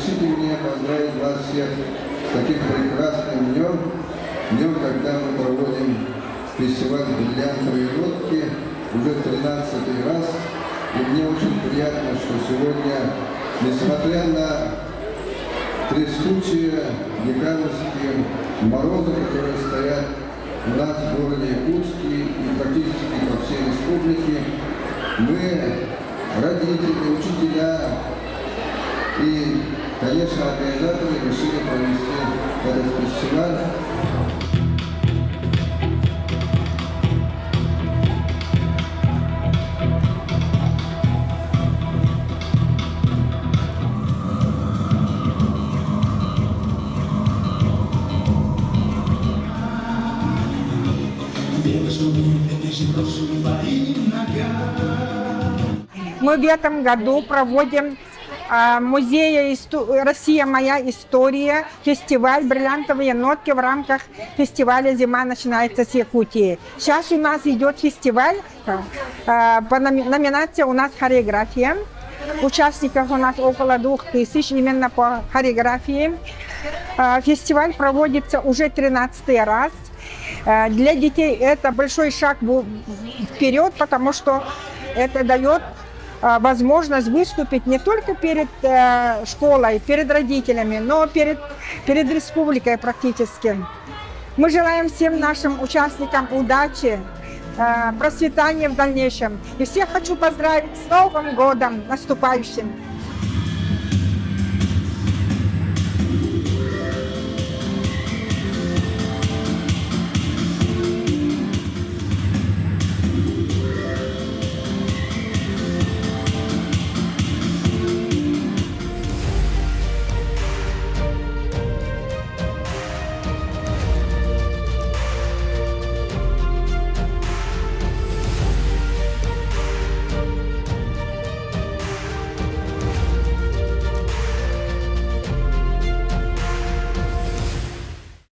разрешите мне поздравить вас всех с таким прекрасным днем, когда мы проводим фестиваль «Бриллиантовые лодки» уже 13-й раз. И мне очень приятно, что сегодня, несмотря на трескучие декабрьские морозы, которые стоят у нас в городе Якутске и практически по всей республике, мы, родители, учителя и, конечно, организаторы решили провести этот фестиваль. Мы в этом году проводим музея «Россия. Моя история», фестиваль «Бриллиантовые нотки» в рамках фестиваля «Зима начинается с Якутии». Сейчас у нас идет фестиваль, по номинации у нас хореография. Участников у нас около 2000 именно по хореографии. Фестиваль проводится уже 13-й раз. Для детей это большой шаг вперед, потому что это дает возможность выступить не только перед школой, перед родителями, но перед республикой практически. Мы желаем всем нашим участникам удачи, процветания в дальнейшем. И всех хочу поздравить с Новым годом наступающим.